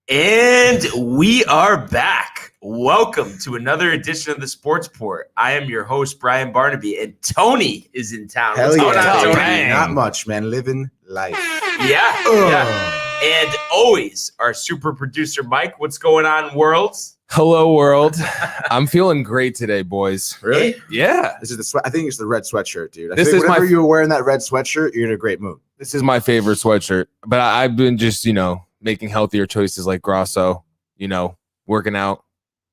And we are back. Welcome to another edition of the Sports Port. I am your host, Brian Barnaby, and Tony is in town. Hell What's going on, Tony? Not much, man. Living life. Yeah. And always our super producer, Mike. What's going on, worlds? Hello, world. I'm feeling great today, boys. Really? Yeah. This is I think it's the red sweatshirt, dude. This is whenever you were wearing that red sweatshirt, you're in a great mood. This is my favorite sweatshirt. But I've been just, making healthier choices like Grasso, working out.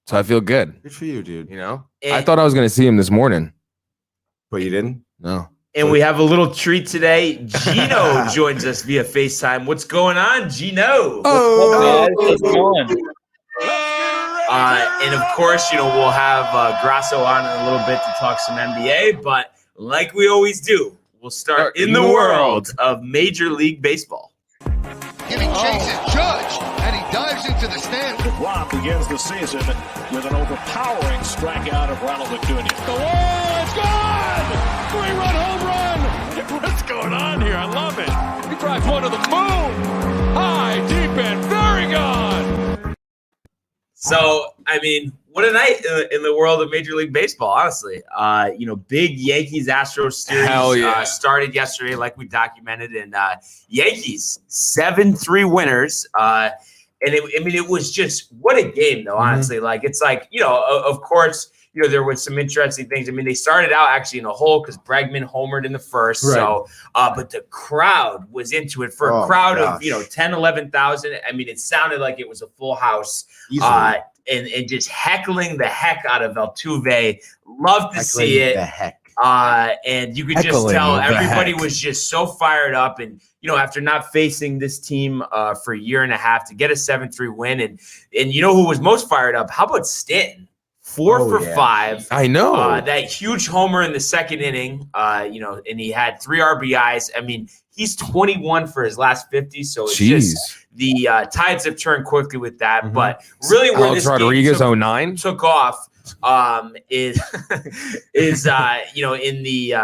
So I feel good. Good for you, dude. I thought I was going to see him this morning. But you didn't? No. And we have a little treat today. Gino joins us via FaceTime. What's going on, Gino? How's it going? And of course, we'll have Grasso on in a little bit to talk some NBA. But like we always do, we'll start in the world of Major League Baseball. Giving chase at Judge, and he dives into the stand. Rock begins the season with an overpowering strikeout of Ronald Acuna. The wall, it's gone! 3-run home run! What's going on here? I love it. He drives one to the moon. High, deep, and very gone. So, what a night in the world of Major League Baseball, honestly. Big Yankees Astros series started yesterday, like we documented, and Yankees 7-3 winners. It was just what a game, though. Honestly, of course, there was some interesting things. They started out actually in a hole because Bregman homered in the first. Right. So, but the crowd was into it for a crowd of 10, 11,000. It sounded like it was a full house. And just heckling the heck out of Altuve. Love to see it. The heck. And you could just tell everybody was just so fired up. And, after not facing this team for a year and a half to get a 7-3 win. And who was most fired up? How about Stanton? 4 for 5. I know. That huge homer in the second inning, and he had 3 RBIs. He's 21 for his last 50. So it's just the tides have turned quickly with that. But really where Alex this Rodriguez game 09 took off is in the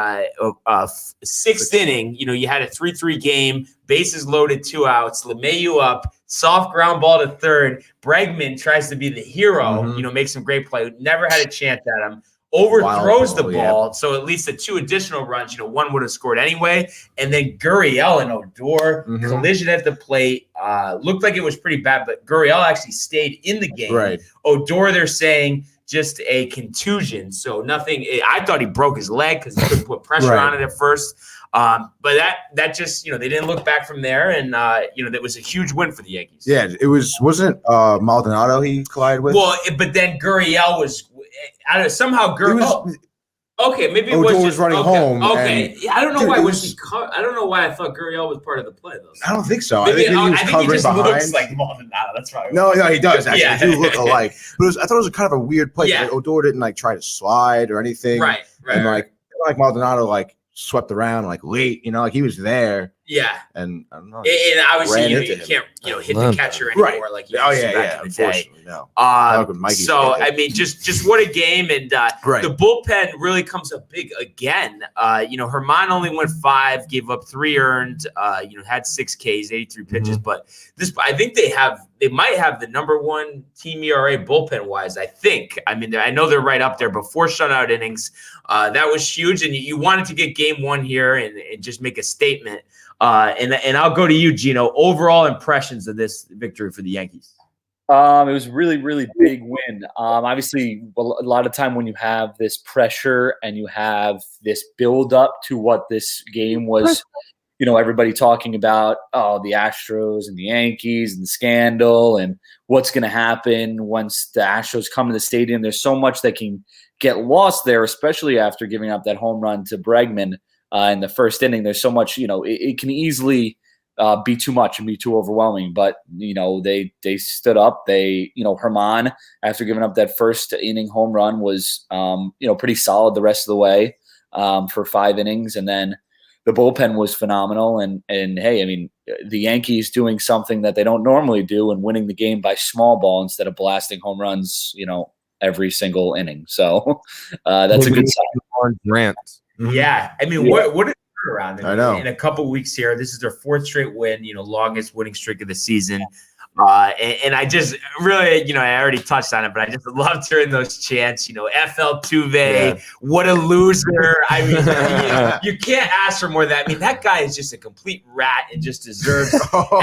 sixth inning, you had a 3-3 game, bases loaded, 2 outs, LeMahieu up, soft ground ball to third. Bregman tries to be the hero, makes some great play. Never had a chance at him. Overthrows the ball, so at least the 2 additional runs, one would have scored anyway. And then Gurriel and Odor collision at the plate. Looked like it was pretty bad, but Gurriel actually stayed in the game. Right. Odor, they're saying just a contusion, so nothing. I thought he broke his leg because he couldn't put pressure on it at first. But that just they didn't look back from there, and that was a huge win for the Yankees. Yeah, it wasn't Maldonado he collided with. Well, but then Gurriel was somehow Gurriel. Okay, maybe it was running home. Okay, I don't know why I don't know why I thought Gurriel was part of the play though. I don't think so. Maybe, I think he just behind. Looks like Maldonado. That's right. No, he does actually. Yeah. They do look alike. But I thought it was kind of a weird play. Yeah. Odor didn't try to slide or anything. Right. And like Maldonado swept around late. He was there. Yeah. And I don't know. And obviously you can't hit the catcher anymore like you used to back in the day. No. So just what a game, and the bullpen really comes up big again. Herman only went 5, gave up 3 earned, had 6 Ks, 83 pitches, but I think they might have the number 1 team ERA bullpen wise. I think. I know they're right up there, but 4 shutout innings. That was huge, and you wanted to get game 1 here and just make a statement. And I'll go to you, Gino. Overall impressions of this victory for the Yankees. It was really, really big win. Obviously, a lot of time when you have this pressure and you have this build up to what this game was everybody talking about, the Astros and the Yankees and the scandal and what's going to happen once the Astros come to the stadium. There's so much that can get lost there, especially after giving up that home run to Bregman in the first inning. There's so much, it can easily be too much and be too overwhelming. But, they stood up. Herman, after giving up that first inning home run, was, pretty solid the rest of the way for 5 innings. And then the bullpen was phenomenal. And hey, I mean, the Yankees doing something that they don't normally do and winning the game by small ball instead of blasting home runs, every single inning. So that's a good sign. Grant. Yeah. I mean, what a turnaround. I know. In a couple weeks here, this is their 4th straight win, longest winning streak of the season. And I just really, I already touched on it, but I just loved hearing those chants, FL Tuve, what a loser. I mean, you can't ask for more than that. I mean, that guy is just a complete rat and just deserves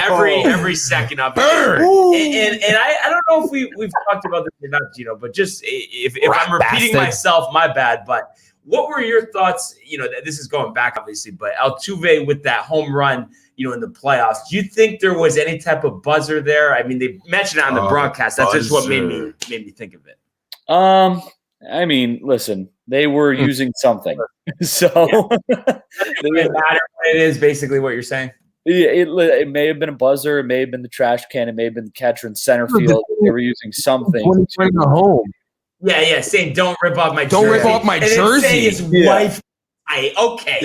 every second of it. And I don't know if we've talked about this enough, but just if I'm repeating myself, my bad, but what were your thoughts? This is going back, obviously, but Altuve with that home run, in the playoffs. Do you think there was any type of buzzer there? I mean, they mentioned it on the broadcast. That's just what made me think of it. I mean, listen, they were using something, so it doesn't matter what it is. Basically, what you're saying. It may have been a buzzer. It may have been the trash can. It may have been the catcher in center field. They were using something. When you're home. Yeah, saying don't rip off my jersey. Don't rip off my jersey. Saying his wife. Okay.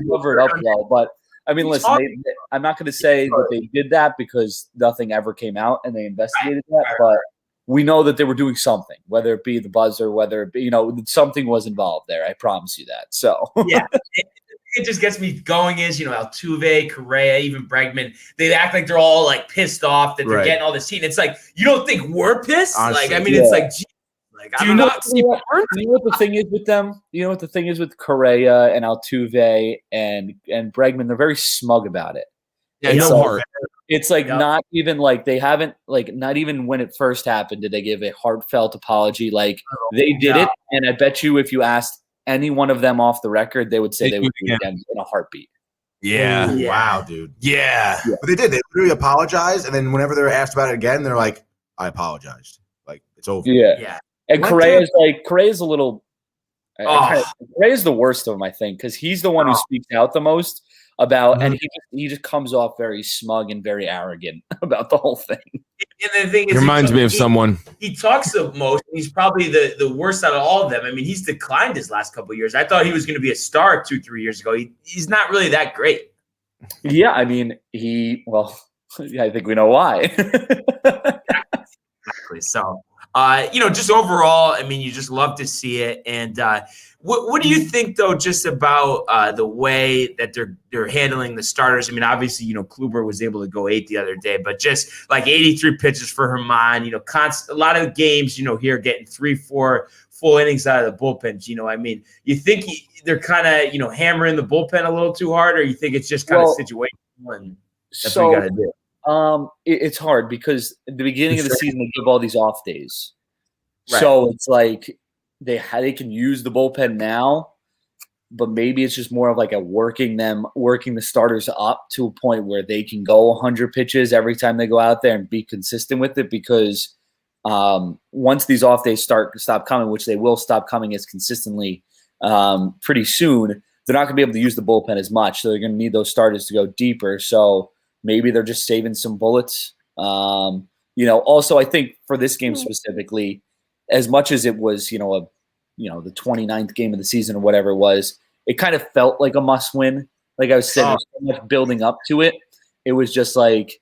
Cover it up well, but I mean, listen. I'm not going to say that they did that because nothing ever came out and they investigated that. But we know that they were doing something, whether it be the buzzer, whether it be, something was involved there. I promise you that. So yeah. It just gets me going is, Altuve, Correa, even Bregman, they act like they're all like pissed off that they're getting all this heat. And it's like, you don't think we're pissed? Honestly, it's like, geez, do you know what the thing is with them? You know what the thing is with Correa and Altuve and Bregman? They're very smug about it. Yeah, no heart. It's like not even like they haven't not even when it first happened did they give a heartfelt apology. Like they did it, and I bet you if you asked any one of them off the record, they would say they would do it again in a heartbeat. Yeah. Wow, dude. Yeah. But they did. They literally apologized, and then whenever they were asked about it again, they're like, "I apologized. Like it's over." Yeah. And Correa's a little. Correa's the worst of them, I think, because he's the one who speaks out the most about, and he just comes off very smug and very arrogant about the whole thing. And the thing is, it reminds me of someone. He talks the most. He's probably the worst out of all of them. I mean, he's declined his last couple of years. I thought he was going to be a star 2-3 years ago. He's not really that great. Yeah, I mean, I think we know why. Exactly. So. Just overall, I mean, you just love to see it. And what do you think, though, just about the way that they're handling the starters? I mean, obviously, Kluber was able to go 8 the other day, but just like 83 pitches for Herman, a lot of games, here getting 3-4 full innings out of the bullpens. I mean, you think they're kind of, hammering the bullpen a little too hard, or you think it's just kind of situational and that's what you got to do? It's hard because at the beginning of the season they give all these off days, right. So it's like they can use the bullpen now, but maybe it's just more of like working the starters up to a point where they can go 100 pitches every time they go out there and be consistent with it. Because once these off days stop coming, which they will stop coming as consistently pretty soon, they're not going to be able to use the bullpen as much. So they're going to need those starters to go deeper. So maybe they're just saving some bullets. Also, I think for this game specifically, as much as it was, the 29th game of the season or whatever it was, it kind of felt like a must win. Like I was saying, there's so much building up to it. It was just like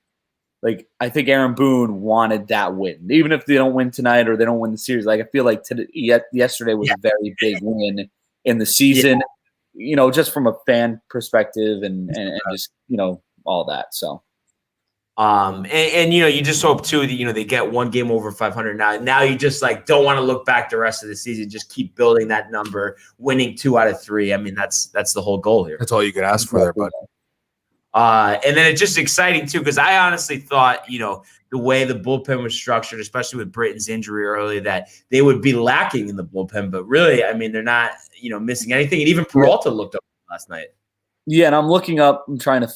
I think Aaron Boone wanted that win. Even if they don't win tonight or they don't win the series, like I feel like yesterday was a very big win in the season, just from a fan perspective and just, all that. So, you just hope too that they get one game over 500 now you just don't want to look back the rest of the season, just keep building that number, winning 2 out of 3. I mean, that's the whole goal here. That's all you could ask for there, bud. And then it's just exciting too, because I honestly thought, the way the bullpen was structured, especially with Britton's injury early, that they would be lacking in the bullpen, but really, I mean, they're not, missing anything. And even Peralta looked up last night. Yeah, and I'm looking up. I'm trying to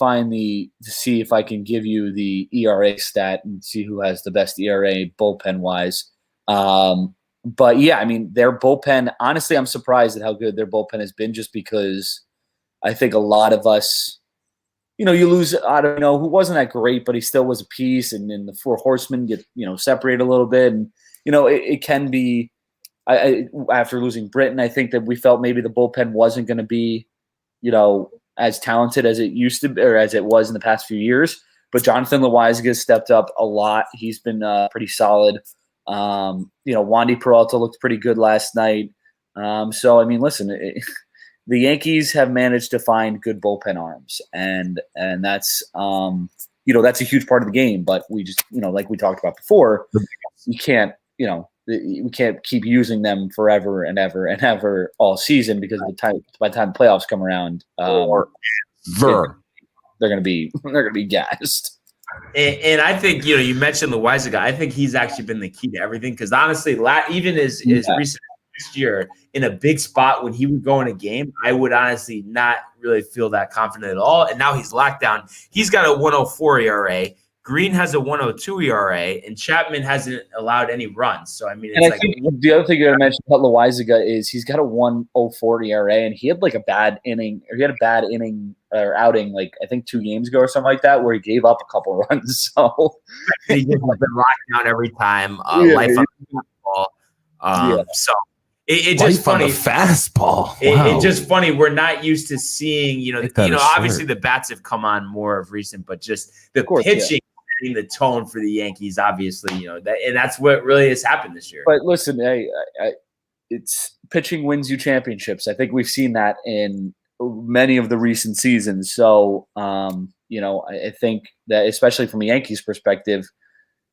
see if I can give you the ERA stat and see who has the best ERA bullpen wise. But yeah, I mean their bullpen. Honestly, I'm surprised at how good their bullpen has been, just because I think a lot of us, you lose I don't know who wasn't that great, but he still was a piece, and then the four horsemen get separated a little bit, and it can be. After losing Britton, I think that we felt maybe the bullpen wasn't going to be, as talented as it used to be, or as it was in the past few years. But Jonathan Loaisiga has stepped up a lot. He's been pretty solid. Wandy Peralta looked pretty good last night. So I mean, listen, the Yankees have managed to find good bullpen arms, and that's that's a huge part of the game. But we just like we talked about before, you can't we can't keep using them forever and ever and ever all season, because by the time the playoffs come around, they're gonna be gassed. And I think you mentioned Loaisiga. I think he's actually been the key to everything, because honestly, even as recent as this year, in a big spot when he would go in a game, I would honestly not really feel that confident at all. And now he's locked down. He's got a 1.04 ERA. Green has a 1.02 ERA, and Chapman hasn't allowed any runs. So I mean, I think the other thing you got to mention about Loaisiga is he's got a 1.04 ERA, and he had like a bad inning, or outing, like I think 2 games ago or something like that, where he gave up a couple runs. So he's been locked down every time. Life on the fastball. So it just funny. On the fastball. Wow. It's just funny. We're not used to seeing, obviously the bats have come on more of recent, but just the pitching. The tone for the Yankees, obviously, and that's what really has happened this year. But listen, it's pitching wins you championships. I think we've seen that in many of the recent seasons. So, I think that especially from a Yankees perspective,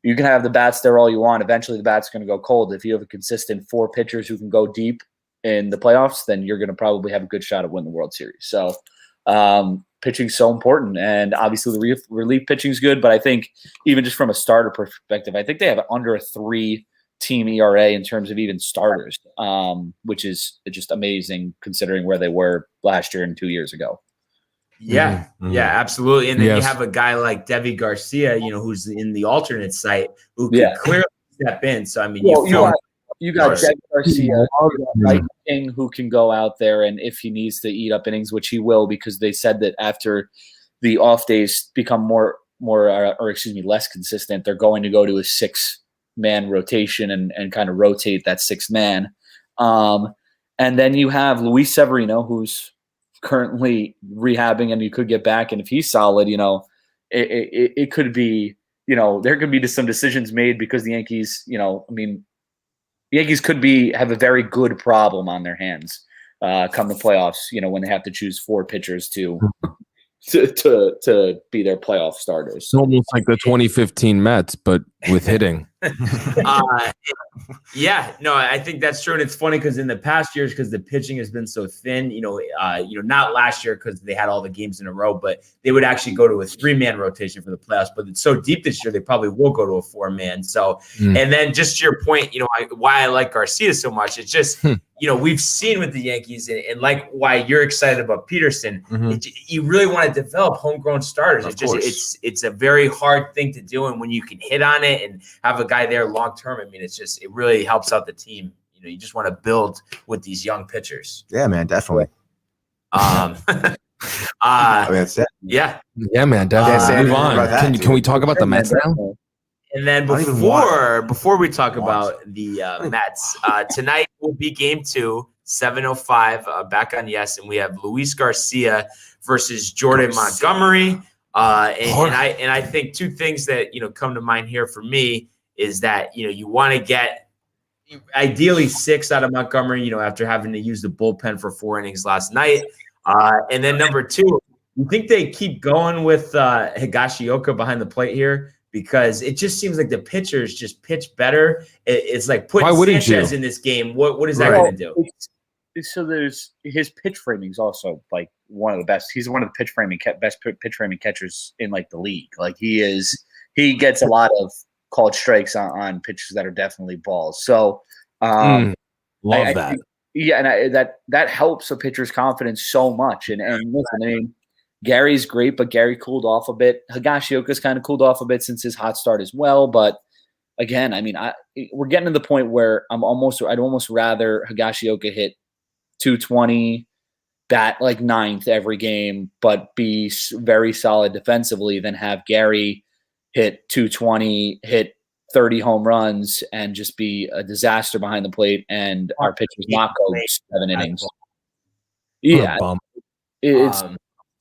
you can have the bats there all you want. Eventually, the bat's going to go cold. If you have a consistent 4 pitchers who can go deep in the playoffs, then you're going to probably have a good shot at winning the World Series. So, pitching's so important, and obviously the relief pitching's good, but I think even just from a starter perspective, I think they have under a 3-team ERA in terms of even starters, which is just amazing considering where they were last year and 2 years ago. Yeah, absolutely. And then you have a guy like Devi Garcia, who's in the alternate site, who can clearly step in. So I mean, you got Devi Garcia, right King, who can go out there, and if he needs to eat up innings, which he will, because they said that after the off days become less consistent, they're going to go to a 6-man rotation and kind of rotate that 6th man. And then you have Luis Severino, who's currently rehabbing, and you could get back, and if he's solid, it could be, there could be some decisions made, because the Yankees, the Yankees could have a very good problem on their hands come the playoffs, when they have to choose 4 pitchers to be their playoff starters. It's almost like the 2015 Mets, but with hitting. I think that's true. And it's funny because in the past years, because the pitching has been so thin, not last year because they had all the games in a row, but they would actually go to a 3-man rotation for the playoffs. But it's so deep this year, they probably will go to a 4-man. So, and then just to your point, why I like Garcia so much, it's just, we've seen with the Yankees, and like why you're excited about Peterson, you really want to develop homegrown starters. It's a very hard thing to do. And when you can hit on it and have a guy there long term, I mean, it really helps out the team. You just want to build with these young pitchers. Yeah, man, definitely. That's it. Yeah, man, definitely. Move on. Can we talk about the Mets now? And then before we talk about the Mets, tonight will be Game 2, 7:05, back on Yes, and we have Luis Garcia versus Jordan Montgomery. And I think 2 things that come to mind here for me is that you want to get ideally 6 out of Montgomery, after having to use the bullpen for 4 innings last night. And then number 2, you think they keep going with Higashioka behind the plate here? Because it just seems like the pitchers just pitch better. It's like putting Sanchez in this game. What is that going to do? So there's his pitch framing is also like one of the best. He's one of the best pitch framing catchers in like the league. Like he gets a lot of called strikes on pitches that are definitely balls. So love that. And that helps a pitcher's confidence so much. And listen, I mean, Gary's great, but Gary cooled off a bit. Higashioka's kind of cooled off a bit since his hot start as well. But again, I mean, we're getting to the point where I'd almost rather Higashioka hit 220, bat like ninth every game, but be very solid defensively than have Gary hit 220, hit 30 home runs, and just be a disaster behind the plate, and our pitchers not go 7 innings. Yeah, it's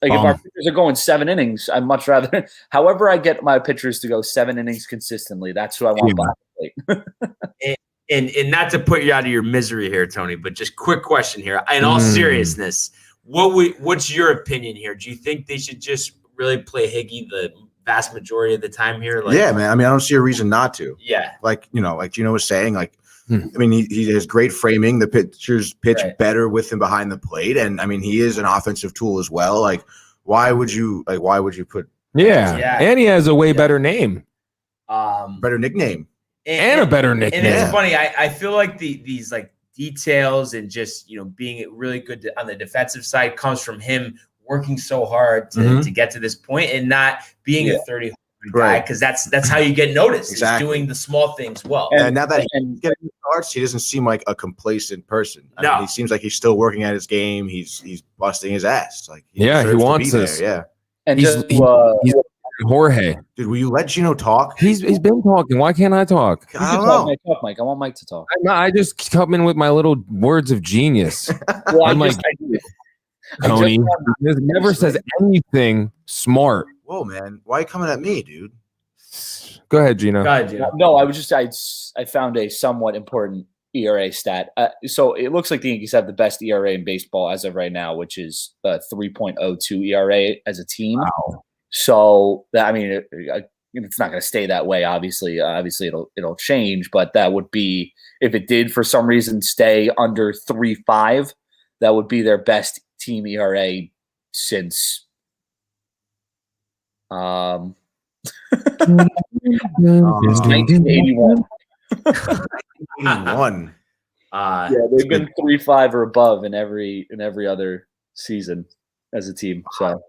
like if our pitchers are going 7 innings, I'd much rather. However, I get my pitchers to go 7 innings consistently. That's who I want behind the plate. And not to put you out of your misery here, Tony, but just quick question here. In all seriousness, what's your opinion here? Do you think they should just really play Higgy the vast majority of the time here? Like, yeah, man. I mean, I don't see a reason not to. Yeah. Like Gino was saying, like, I mean, he has great framing. The pitchers pitch better with him behind the plate. And I mean, he is an offensive tool as well. Like, why would you put and he has a way better name. Better nickname. And a better nickname. And it's funny. I feel like these like details and just being really good on the defensive side comes from him working so hard to get to this point and not being a 30 guy, because that's how you get noticed. Exactly. Is doing the small things well. And now that he's getting starts, he doesn't seem like a complacent person. I mean, he seems like he's still working at his game. He's busting his ass. Like he wants this. Yeah. And he's Jorge. Dude, will you let Gino talk? He's been talking. Why can't I talk? I don't know. Talk, Mike. I want Mike to talk. I just come in with my little words of genius. Well, I'm like, Tony never says anything smart. Whoa, man. Why are you coming at me, dude? Go ahead, Gino. No, I found a somewhat important ERA stat. So it looks like the Yankees have the best ERA in baseball as of right now, which is 3.02 ERA as a team. Wow. So that, I mean, it's not going to stay that way. Obviously, it'll change, but that would be, if it did for some reason stay under 3.5, that would be their best team ERA since 1981. 81. Yeah, they've been 3.5 or above in every other season as a team. So.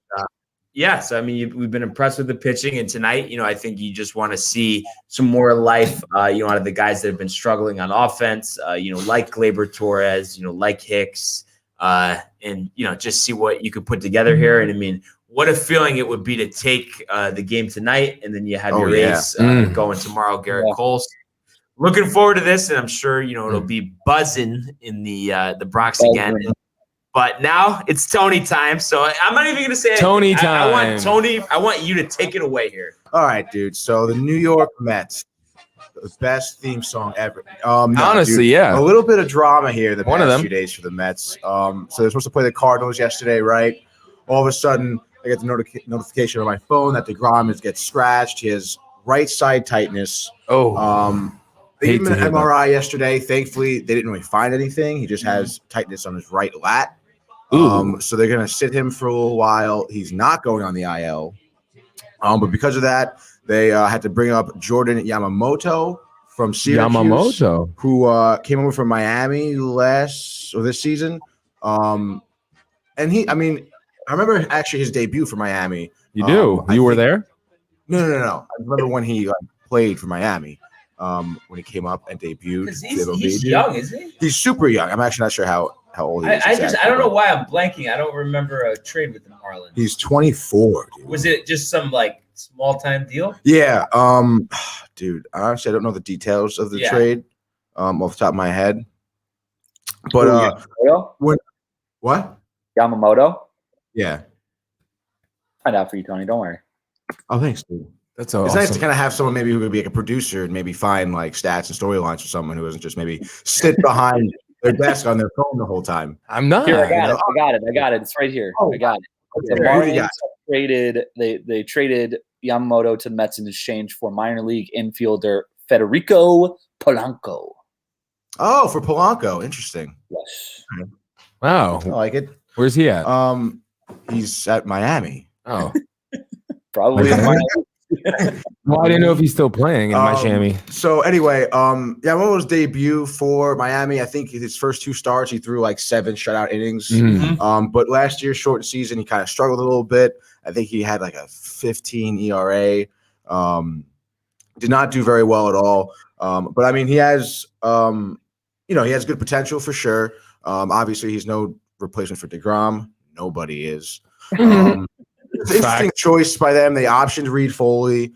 Yes, I mean, we've been impressed with the pitching, and tonight, I think you just want to see some more life, out of the guys that have been struggling on offense, like Gleyber Torres, like Hicks, and just see what you could put together here. And I mean, what a feeling it would be to take the game tonight, and then you have your ace going tomorrow, Garrett Cole. Looking forward to this, and I'm sure it'll be buzzing in the Bronx again. But now it's Tony time, so I'm not even going to say Tony time. I want Tony. I want you to take it away here. All right, dude. So the New York Mets, the best theme song ever. Honestly, dude, yeah. A little bit of drama here the past few days for the Mets. So they're supposed to play the Cardinals yesterday, right? All of a sudden, I get the notification on my phone that DeGrom gets scratched. He has right side tightness. They gave him an MRI yesterday. Thankfully, they didn't really find anything. He just has tightness on his right lat. So they're going to sit him for a little while. He's not going on the IL. But because of that, they had to bring up Jordan Yamamoto from Syracuse, who came over from Miami this season. And I remember actually his debut for Miami. You do? You were there? No. I remember when he played for Miami. When he came up and debuted. He's young, isn't he? He's super young. I'm actually not sure how old he is. I don't know why I'm blanking. I don't remember a trade with the Marlins. He's 24, dude. Was it just some like small time deal? Yeah. Dude, honestly, I don't know the details of the trade off the top of my head. But what? Yamamoto? Yeah. Find out for you, Tony. Don't worry. Oh, thanks, dude. That's awesome. It's nice to kind of have someone maybe who could be like a producer and maybe find like stats and storylines for someone who doesn't just maybe sit behind their desk on their phone the whole time. I'm not. Here, I got it. It's right here. I got it. The Marlins they traded Yamamoto to the Mets in exchange for minor league infielder Federico Polanco. Oh, for Polanco. Interesting. Yes. Wow. I like it. Where's he at? He's at Miami. Oh. Probably in Miami. Well, I didn't know if he's still playing in Miami. So anyway, Yamamoto's debut for Miami, I think his first 2 starts, he threw like 7 shutout innings. But last year's short season, he kind of struggled a little bit. I think he had like a 15 ERA. Did not do very well at all. But I mean, he has, he has good potential for sure. Obviously, he's no replacement for DeGrom. Nobody is. It's an interesting choice by them. They optioned Reed Foley,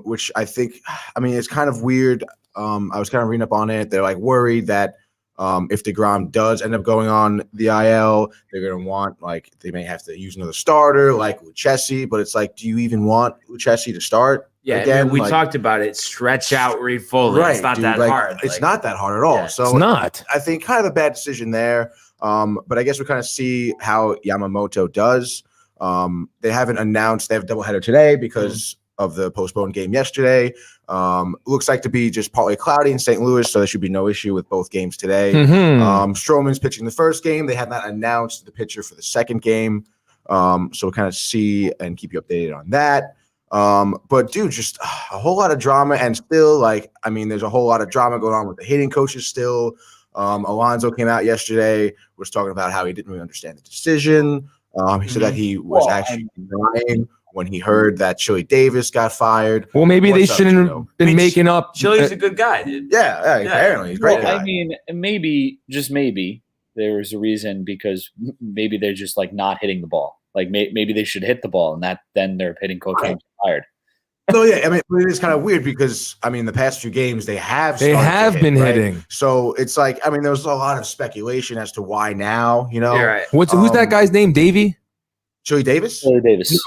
which I think, it's kind of weird. I was kind of reading up on it. They're like worried that if DeGrom does end up going on the IL, they're going to want, they may have to use another starter like Lucchesi, but it's like, do you even want Lucchesi to start? Yeah, again? We talked about it. Stretch out Reed Foley. Right, it's not dude, that hard. It's not that hard at all. Yeah, so it's not. I think kind of a bad decision there. But I guess we kind of see how Yamamoto does. They haven't announced they have a doubleheader today because of the postponed game yesterday. Looks like to be just partly cloudy in St. Louis, so there should be no issue with both games today. Stroman's pitching the first game. They have not announced the pitcher for the second game. So we'll kind of see and keep you updated on that. But dude, just a whole lot of drama, and still there's a whole lot of drama going on with the hitting coaches still. Alonso came out yesterday, was talking about how he didn't really understand the decision. He said that he was actually lying when he heard that Chili Davis got fired. Well, maybe they shouldn't have been making up. Chili's a good guy, dude. Yeah, apparently he's a great guy. Maybe, just maybe, there's a reason because maybe they're just not hitting the ball. Maybe they should hit the ball, and then their hitting coach will be fired. So yeah, it's kind of weird because the past few games they have been hitting. So it's there was a lot of speculation as to why now. You're right. Who's that guy's name? Davey? Joey Davis? Joey Davis.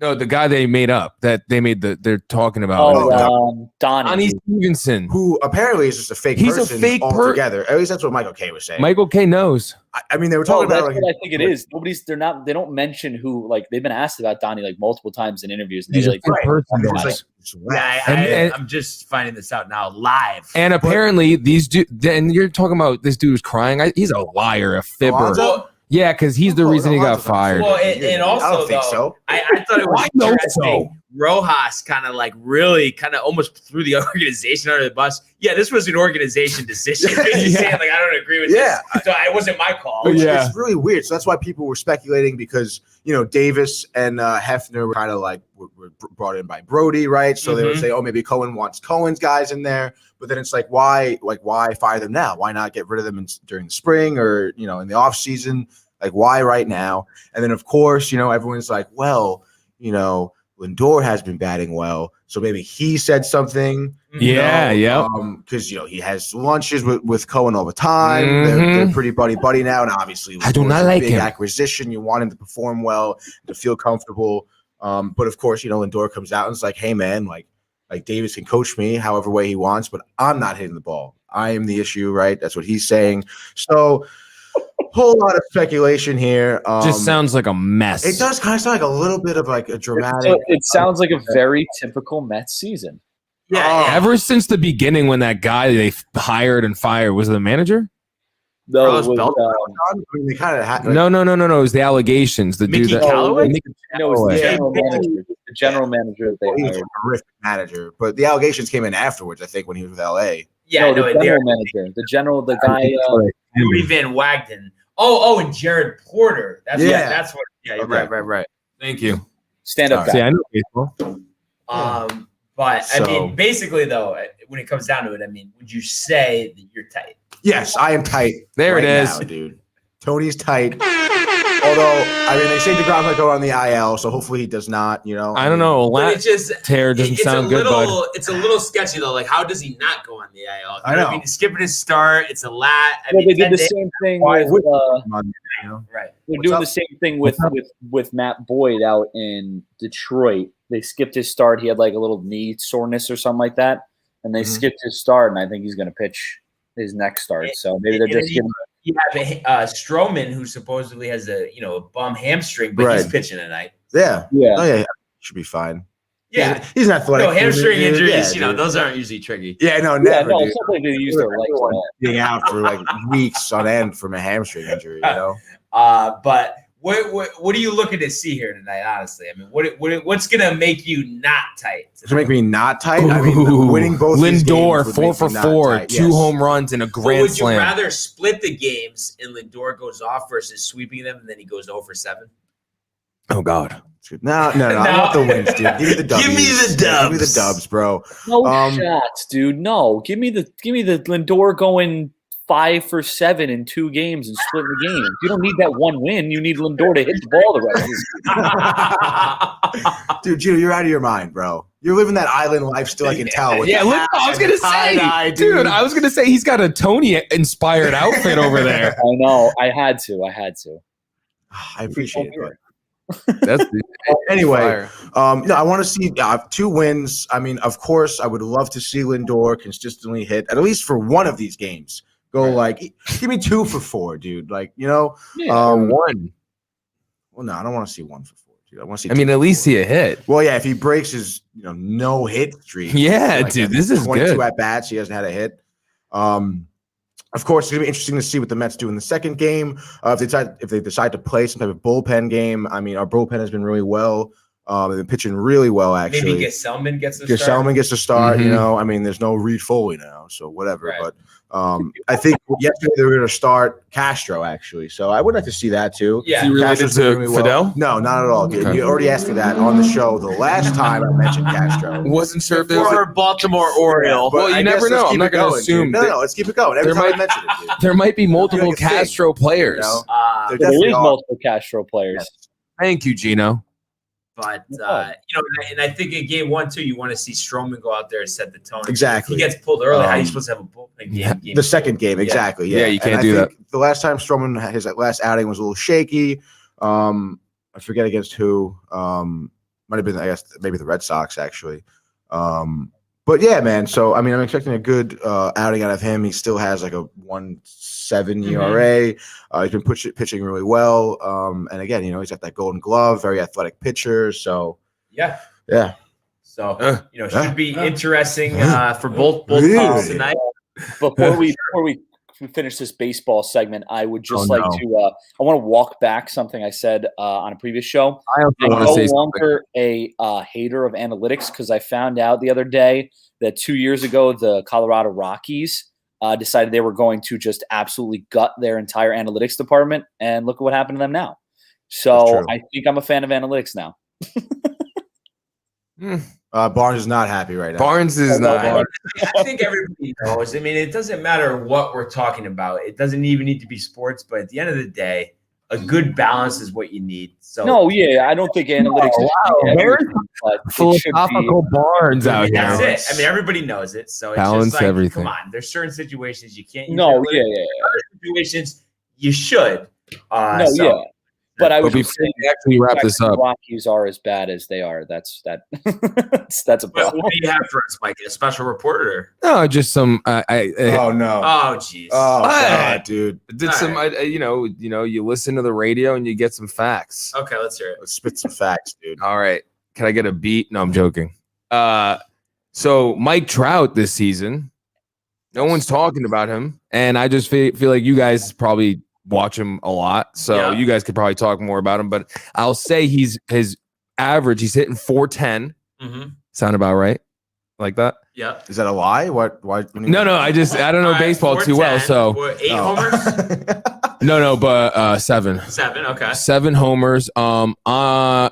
No, the guy they made up that they're talking about. Donnie Stevenson, who apparently is just a fake He's person a fake altogether. At least that's what Michael K was saying. Michael K knows. They were talking about that's what I think it is. They don't mention who, they've been asked about Donnie multiple times in interviews. And He's a fake person. I'm just finding this out now live. And apparently these and you're talking about this dude was crying. He's a liar, a fibber. Alonso? Yeah, because he's the reason he got fired. Well, and also, I don't think so. I thought it was interesting. Rojas kind of almost threw the organization under the bus. Yeah, this was an organization decision. He's saying I don't agree with this. So it wasn't my call. It's really weird. So that's why people were speculating because Davis and Hefner were kind of were brought in by Brody, right? So they would say, oh, maybe Cohen wants Cohen's guys in there. But then it's why fire them now? Why not get rid of them during the spring or in the off season? Why right now? And then of course everyone's well, Lindor has been batting well, so maybe he said something. Because he has lunches with Cohen all the time. They're pretty buddy now, and obviously I do not like big him. Acquisition. You want him to perform well, to feel comfortable. But of course, Lindor comes out and it's hey man, Davis can coach me however way he wants, but I'm not hitting the ball. I am the issue, right? That's what he's saying. So. Whole lot of speculation here. Just sounds like a mess. It does kind of sound like a little bit of a dramatic. It sounds like a very typical Mets season. Yeah. Ever since the beginning when that guy they hired and fired was the manager? No, it was, they kind of had. No. It was the allegations. The Mickey dude Callaway? No, it was the general manager. The general manager that they He's hired. a terrific manager, but the allegations came in afterwards. I think when he was with LA. Yeah, the general manager. The guy. Henry Van Wagenen. And Jared Porter. That's what. Yeah, Okay. right. Thank you. Stand up guy. See, I know baseball. But basically though, when it comes down to it, would you say that you're tight? Yes, I am tight. There right it is, now, dude. Tony's tight. Although they say DeGrom might go on the IL, so hopefully he does not. I don't know. But it's just tear doesn't sound good, bud. It's a little sketchy though. How does he not go on the IL? I know. He's skipping his start. It's a lat. They did the same thing with. Right. They're doing the same thing with Matt Boyd out in Detroit. They skipped his start. He had a little knee soreness or something like that, and they skipped his start. And I think he's going to pitch his next start. So maybe they're just giving. You have Stroman, who supposedly has a bum hamstring, but he's pitching tonight. Yeah. Oh yeah, should be fine. Yeah, he's not athletic. No, hamstring injuries, those aren't usually tricky. Yeah, no, never. It's not like they use their legs for that. Being out for weeks on end from a hamstring injury, But what are you looking to see here tonight? Honestly, what's gonna make you not tight? To make me not tight, winning both. Lindor, these games 4 for 4, 2 home runs and a grand would slam. Would you rather split the games and Lindor goes off versus sweeping them and then he goes 0 for 7? Oh God. No. I want the wins, dude. Give me the W's. Give me the dubs. Give me the dubs, bro. No shots, dude. No. Give me the Lindor going 5 for 7 in 2 games and splitting the game. You don't need that one win. You need Lindor to hit the ball the rest. Dude, Gino, you're out of your mind, bro. You're living that island life still. I can tell. Yeah, look, I was gonna say, dude. I was gonna say he's got a Tony-inspired outfit over there. I know. I had to. I appreciate it. That's anyway. No, I want to see 2 wins. I mean, of course, I would love to see Lindor consistently hit at least for one of these games. Give me 2 for 4, dude. Like, or 1. Well, no, I don't want to see 1 for 4, dude. I want to see. I mean, at least see a hit. Well, yeah, if he breaks his no hit streak. Yeah, dude, this is 22 good. at bats, he hasn't had a hit. Of course, it's gonna be interesting to see what the Mets do in the second game. If they decide to play some type of bullpen game. I mean, our bullpen has been really well. They've been pitching really well, actually. Maybe Gesellman gets the start. Gesellman gets to start. Mhm. I mean, there's no Reed Foley now, so whatever. Right. But I think yesterday they were going to start Castro, actually. So I would like to see that too. Yeah. Is he related Castro's to doing really well. Fidel? No, not at all. Okay. You already asked me that on the show the last time I mentioned Castro. Wasn't sure if there was Former Baltimore Oriole. But Well, you I never guess let's know. keep I'm not it gonna going, assume dude. that- No, let's keep it going. Every There time I might- mention it, dude. there might be multiple Like a thing, Castro players. You know? There There definitely is are. multiple Castro players. Yes. Thank you, Gino. But and I think in game 1 too, you want to see Stroman go out there and set the tone. Exactly. If he gets pulled early, how are you supposed to have a bullpen game? The second game, exactly. Yeah, Yeah, you can't And do I think the last time Stroman had his last outing was a little shaky. I forget against who. Might have been, I guess, maybe the Red Sox actually. But yeah, man. So I mean, I'm expecting a good outing out of him. He still has like a 1.7 ERA. He's been pitching really well. And again, he's got that Golden Glove, very athletic pitcher. So Yeah. So should be interesting for both teams tonight. Before we finish this baseball segment, I would just to. I want to walk back something I said on a previous show. I also I'm want to no say something. longer a hater of analytics because I found out the other day that 2 years ago the Colorado Rockies decided they were going to just absolutely gut their entire analytics department, and look at what happened to them now. So I think I'm a fan of analytics now. Barnes is not happy right now. Barnes is not. I think everybody knows. I mean, it doesn't matter what we're talking about. It doesn't even need to be sports, but at the end of the day, a good balance is what you need. So I don't think analytics. Philosophical Barnes out here. that's it. I mean, everybody knows it. So it's Balance just like, everything. come on. There's certain situations you can't use. No, analytics. Other situations you should. But I was But just before saying, we actually wrap this up, the Rockies are as bad as they are. That's a But problem. what do you have for us, Mike? A special reporter? no, just some. I Oh no. Oh, jeez. Oh What? God, dude. did some. You listen to the radio and you get some facts. Okay, let's hear it. Let's spit some facts, dude. All right, can I get a beat? No, I'm joking. So Mike Trout this season, no one's talking about him, and I just feel like you guys probably watch him a lot, so you guys could probably talk more about him. But I'll say his average, he's hitting 410. Mm-hmm. Sound about right? Like that? Yeah. Is that a lie? What? Why? No, I don't know baseball too well. So 8 homers. but 7. 7. Okay. 7 homers. A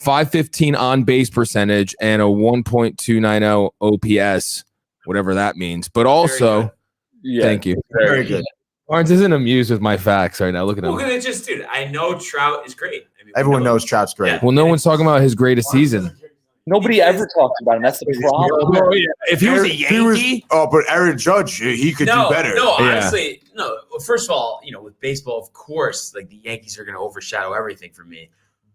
515 on base percentage and a 1.290 OPS, whatever that means. But also, thank you. Very good. Barnes isn't amused with my facts right now. Look at him. We're gonna dude. I know Trout is great. I mean, Everyone knows Trout's great. Yeah. Well, no one's talking about his greatest season. Nobody ever talks about him. That's the problem. If he was a Yankee, but Aaron Judge, he could do better. No, Yeah. honestly, no. Well, first of all, with baseball, of course, like the Yankees are going to overshadow everything for me.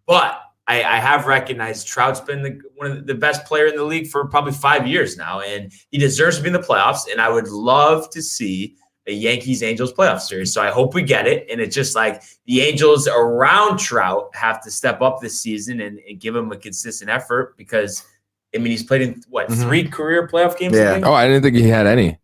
But I have recognized Trout's been one of the best player in the league for probably 5 years now, and he deserves to be in the playoffs. And I would love to see a Yankees-Angels playoff series. So I hope we get it. And it's just like the Angels around Trout have to step up this season and give him a consistent effort because, I mean, he's played in, 3 career playoff games? Yeah. I think? Oh, I didn't think he had any.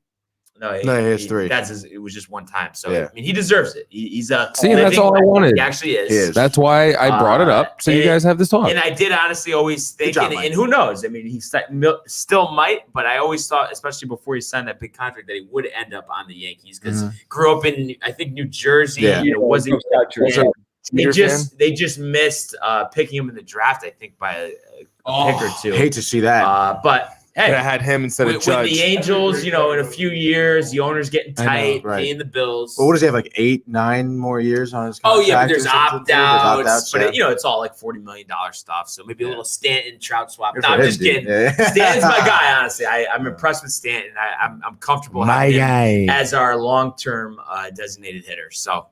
No, he has 3. It was just one time. So, Yeah. I mean, he deserves it. He's a See, that's all I wanted. He actually is. He is. That's why I brought it up. So you guys have this talk. And I did honestly always think, job, Mike. and who knows? I mean, he still might, but I always thought, especially before he signed that big contract, that he would end up on the Yankees because grew up in, I think, New Jersey. Yeah. Wasn't They just missed picking him in the draft, I think, by a pick or two. Hate to see that. But hey, I had him instead of with Judge. the Angels, in a few years, the owner's getting tight, right. paying the bills. Well, what does he have, like 8-9 more years on his contract? Oh yeah, but there's opt-outs. But yeah. it's all like $40 million stuff. So maybe a little Stanton Trout swap. Good No, for I'm him, just dude. kidding. Yeah. Stanton's my guy, honestly. I'm impressed with Stanton. I'm comfortable My having him guy. as our long-term designated hitter. So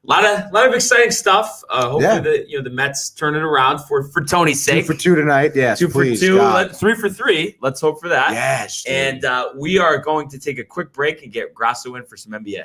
a lot of exciting stuff. Hopefully the Mets turn it around for Tony's 2 sake. for 2 tonight. Yes, 2 please, for 2, God. 3 for 3. Let's hope for that. Yes. Dude. And we are going to take a quick break and get Grasso in for some NBA.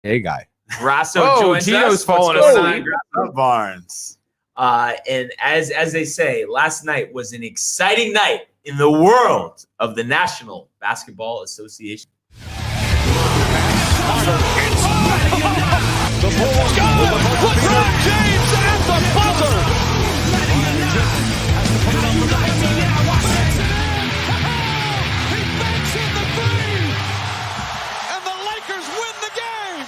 Hey, guy. Grasso Oh, joins Gino's us. falling What's going asleep. on, Up Barnes. and as they say, last night was an exciting night in the world of the National Basketball Association. The Bulls go. LeBron James at the buzzer. He banks in the three, and the Lakers win the game.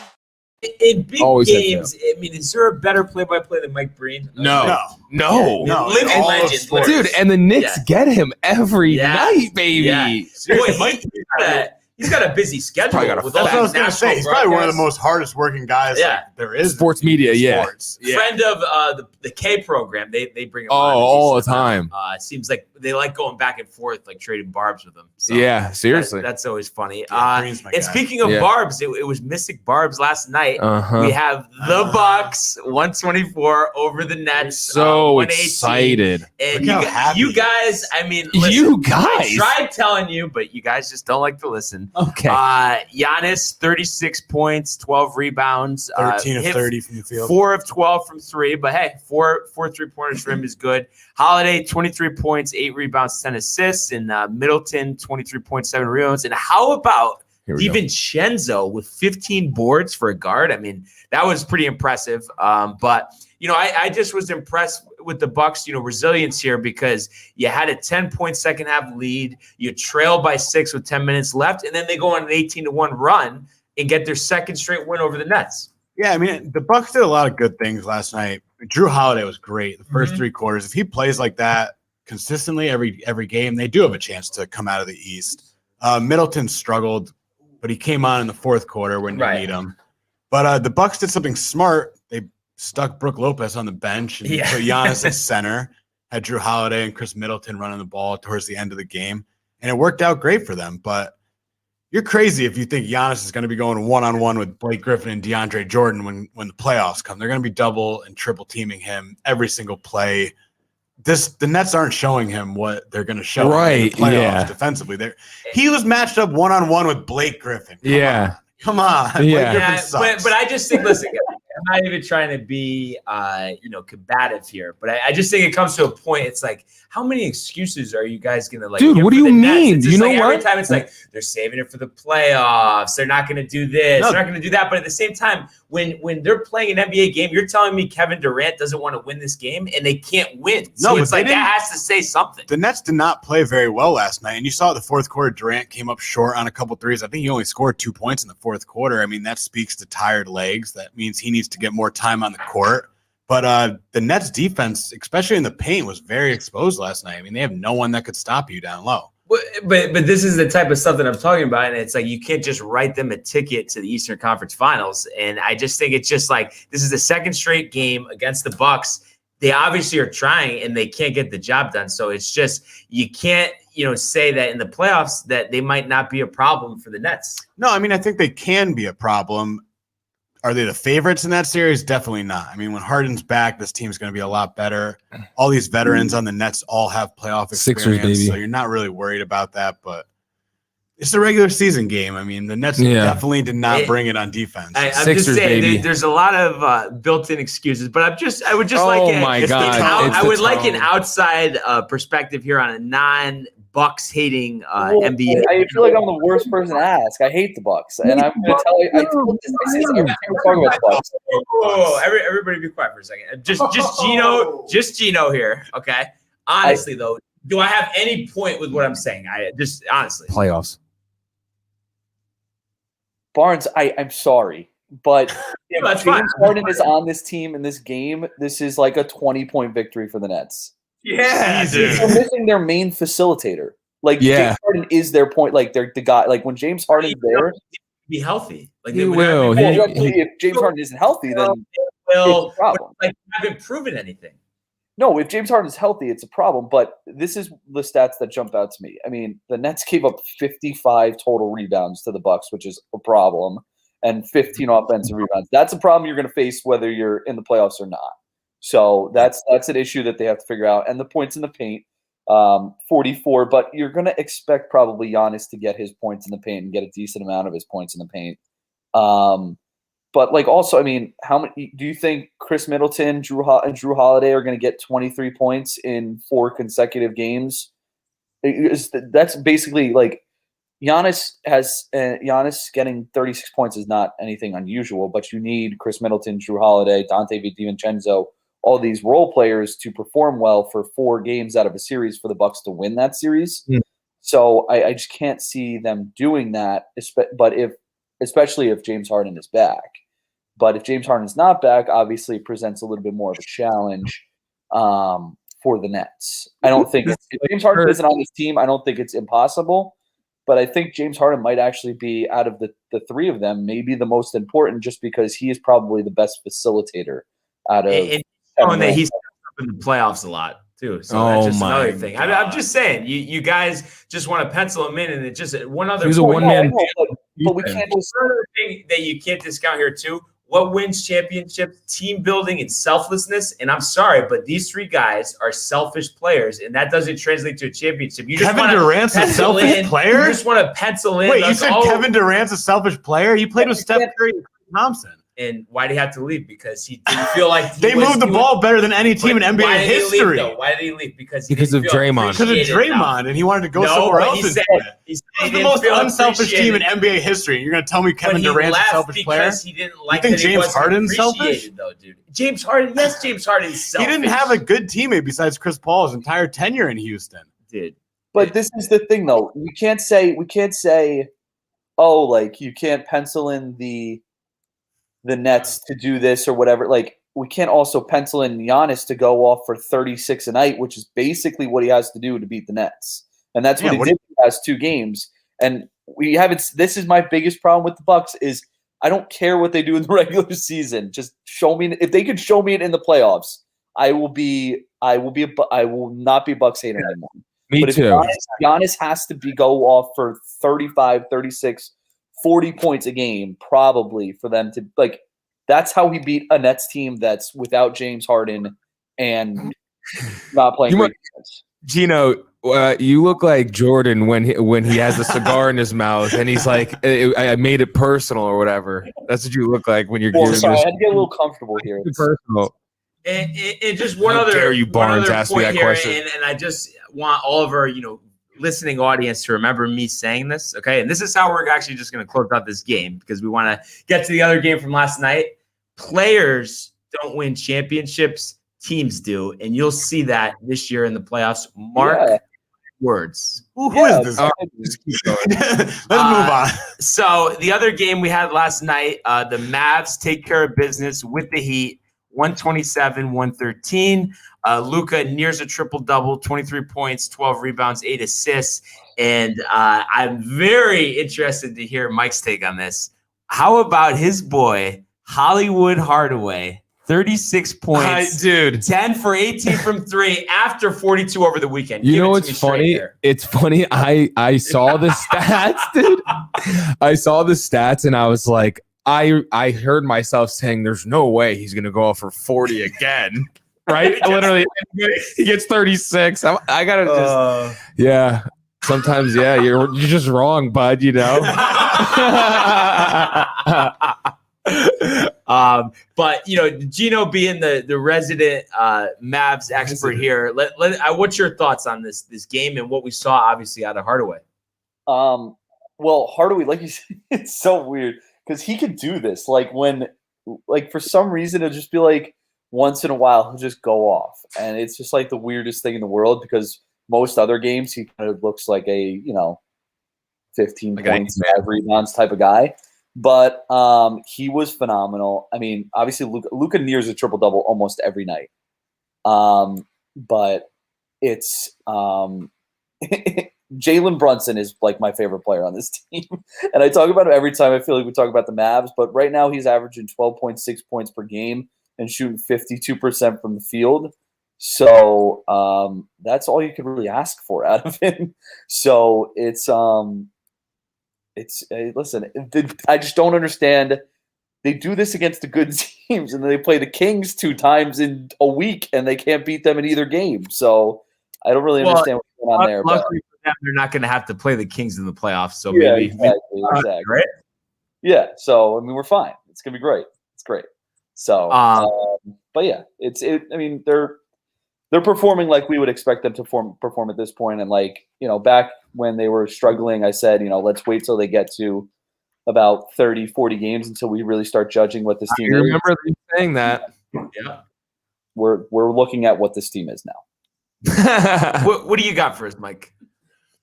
In big Always had games, I mean, is there a better play-by-play than Mike Breen? No. No. Living all legend, of sports. Dude, and the Knicks Yeah. get him every Yeah. night, baby. Yeah. Boy, he's got a busy schedule. Probably got a with all That's what I was that going to say. national He's probably one of the broadcasts. most hardest working guys Yeah. there is. Sports in media, yeah. sports. Friend of the K program, they bring him Oh, on. all the time. It seems like they like going back and forth, like trading barbs with him. So Yeah, seriously. that's always funny. Green's my And guy. speaking of Yeah. barbs, it was Mystic Barbs last night. Uh-huh. We have the Bucks 124 over the Nets. So 118. excited. And Look how happy you he guys, is. I mean, listen, You I guys. tried telling you, but you guys just don't like to listen. Okay. Giannis, 36 points, 12 rebounds. 13 of hit 30 from the field. 4 of 12 from 3, but hey, four 3-pointers for him is good. Holiday, 23 points, 8 rebounds, 10 assists, and Middleton, 23.7 rebounds. And how about Here we go. DiVincenzo with 15 boards for a guard? I mean, that was pretty impressive. But I just was impressed with the Bucks, resilience here, because you had a 10-point second half lead, you trail by 6 with 10 minutes left, and then they go on an 18-1 run and get their second straight win over the Nets. Yeah, I mean, the Bucks did a lot of good things last night. Drew Holiday was great the first Mhm. 3 quarters. If he plays like that consistently every game, they do have a chance to come out of the East. Middleton struggled, but he came on in the fourth quarter when you need him. But the Bucks did something smart. They stuck Brook Lopez on the bench and put Giannis at center, had Drew Holiday and Chris Middleton running the ball towards the end of the game, and it worked out great for them. But you're crazy if you think Giannis is going to be going one-on-one with Blake Griffin and DeAndre Jordan when the playoffs come. They're going to be double and triple teaming him every single play. The Nets aren't showing him what they're going to show him in the playoffs defensively. He was matched up one-on-one with Blake Griffin. Come on. Blake Griffin sucks. But I just think, listen, I'm not even trying to be, combative here, but I just think it comes to a point. It's like, how many excuses are you guys going to Dude, give what for do the you Nets? mean? It's You just know like what? every time it's like they're saving it for the playoffs. They're not going to do this. No. They're not going to do that. But at the same time, when they're playing an NBA game, you're telling me Kevin Durant doesn't want to win this game, and they can't win. So No, it's but like they that has to say something. The Nets did not play very well last night, and you saw the fourth quarter. Durant came up short on a couple threes. I think he only scored 2 points in the fourth quarter. I mean, that speaks to tired legs. That means he needs to get more time on the court. But the Nets defense, especially in the paint, was very exposed last night. I mean, they have no one that could stop you down low. But this is the type of stuff that I'm talking about, and it's like you can't just write them a ticket to the Eastern Conference Finals. And I just think it's just like this is the second straight game against the Bucks. They obviously are trying, and they can't get the job done. So it's just you can't say that in the playoffs that they might not be a problem for the Nets. No, I mean, I think they can be a problem. Are they the favorites in that series? Definitely not. I mean, when Harden's back, this team's going to be a lot better. All these veterans on the Nets all have playoff experience, Sixers, baby. so you're not really worried about that. But it's a regular season game. I mean, the Nets definitely did not bring it on defense. I'm Sixers, just saying, baby. there's a lot of built-in excuses, but I would just like an outside perspective here on a non-Bucks hating NBA. I feel like I'm the worst person to ask. I hate the Bucks, and I'm going to tell you. I told this every time we're talking about the Bucks. Everybody, be quiet for a second. Just Gino here. Okay. Honestly, though, do I have any point with what I'm saying? I just honestly Playoffs. Barnes, I'm sorry, but if That's James fine. Harden is on this team in this game, this is like a 20-point victory for the Nets. Yeah, dude. They're missing their main facilitator. Like James Harden is their point. Like they're the guy. Like when James Harden's there, be healthy. Like He will. if James Harden isn't healthy, then it's a problem. Like haven't proven anything. No, if James Harden is healthy, it's a problem. But this is the stats that jump out to me. I mean, the Nets gave up 55 total rebounds to the Bucks, which is a problem, and 15 offensive rebounds. That's a problem you're going to face whether you're in the playoffs or not. So that's an issue that they have to figure out. And the points in the paint, 44. But you're going to expect probably Giannis to get his points in the paint and get a decent amount of his points in the paint. But like also, I mean, how many do you think Chris Middleton, and Drew Holiday are going to get 23 points in 4 consecutive games? That's basically like Giannis getting 36 points is not anything unusual, but you need Chris Middleton, Drew Holiday, Dante DiVincenzo, all these role players to perform well for 4 games out of a series for the Bucks to win that series. So I just can't see them doing that. But especially if James Harden is back. But if James Harden is not back, obviously it presents a little bit more of a challenge for the Nets. I don't think if James Harden isn't on this team, I don't think it's impossible. But I think James Harden might actually be, out of the 3 of them, maybe the most important, just because he is probably the best facilitator out of. And that he's up in the playoffs a lot too. So that's just another thing. I'm just saying, you guys just want to pencil him in, and it's just one other. He's a one-man. But we can't just. Another thing that you can't discount here too. What wins championships? Team building and selflessness. And I'm sorry, but these 3 guys are selfish players, and that doesn't translate to a championship. You just Kevin Durant's a selfish player? You just want to pencil in. Wait, you said Kevin Durant's a selfish player? You played with Steph Curry and Thompson. And why did he have to leave? Because he didn't feel like they moved the ball better than any team in NBA history. Why did he leave? Because of Draymond. Because of Draymond, and he wanted to go somewhere else. He said the most unselfish team in NBA history. You're going to tell me Kevin Durant's a selfish player? He didn't like. You think James Harden's selfish? Though, dude. James Harden, yes, James Harden's selfish. He didn't have a good teammate besides Chris Paul his entire tenure in Houston. Dude. But this is the thing, though. We can't say, oh, like you can't pencil in the Nets to do this or whatever. Like we can't also pencil in Giannis to go off for 36 a night, which is basically what he has to do to beat the Nets. And that's what he did in the last 2 games. And we haven't. This is my biggest problem with the Bucks is I don't care what they do in the regular season. Just show me if they could show me it in the playoffs. I will not be a Bucks hater anymore. Me but too. If Giannis has to go off for 35, 36, 40 points a game, probably for them to like. That's how he beat a Nets team that's without James Harden and not playing great defense. Gino, you look like Jordan when he has a cigar in his mouth and he's like, "I made it personal" or whatever. That's what you look like when you're. Sorry, I had to get a little comfortable here. Personal. And just one How other. dare you, Barnes, one other ask me that point here, question. And I just want all of our listening audience to remember me saying this, okay? And this is how we're actually just going to close out this game because we want to get to the other game from last night. Players don't win championships, teams do, and you'll see that this year in the playoffs. Mark words. Who is this? Let's move on. So the other game we had last night, the Mavs take care of business with the Heat, 127-113. Luka nears a triple-double, 23 points, 12 rebounds, 8 assists. And I'm very interested to hear Mike's take on this. How about his boy, Hollywood Hardaway, 36 points. Dude. 10 for 18 from 3 after 42 over the weekend. You Give know it to what's me straight funny? there. It's funny. I saw the stats, dude. I saw the stats and I was like, I heard myself saying, "There's no way he's gonna go out for 40 again." Right? Literally, he gets 36. I gotta just, yeah. Sometimes, yeah, you're just wrong, bud. You know. But Gino being the resident Mavs expert here, what's your thoughts on this game and what we saw obviously out of Hardaway? Well, Hardaway, like you said, it's so weird because he could do this. Like for some reason, it'll just be like once in a while he'll just go off, and it's just like the weirdest thing in the world because most other games he kind of looks like a 15 points, 5 rebounds type of guy. But he was phenomenal. I mean, obviously Luka nears a triple-double almost every night. But it's Jalen Brunson is like my favorite player on this team. And I talk about him every time I feel like we talk about the Mavs. But right now he's averaging 12.6 points per game and shooting 52% from the field. So that's all you can really ask for out of him. So listen, I just don't understand. They do this against the good teams, and then they play the Kings 2 times in a week, and they can't beat them in either game. So I don't really understand what's going on there. Luckily for them, they're not going to have to play the Kings in the playoffs. So yeah, maybe exactly. right? Yeah. So I mean, we're fine. It's gonna be great. It's great. So, but yeah, I mean, they're performing like we would expect them to perform at this point. And back when they were struggling, I said, let's wait till they get to about 30, 40 games until we really start judging what this team is. I remember you saying that. Yeah. We're looking at what this team is now. What do you got for us, Mike?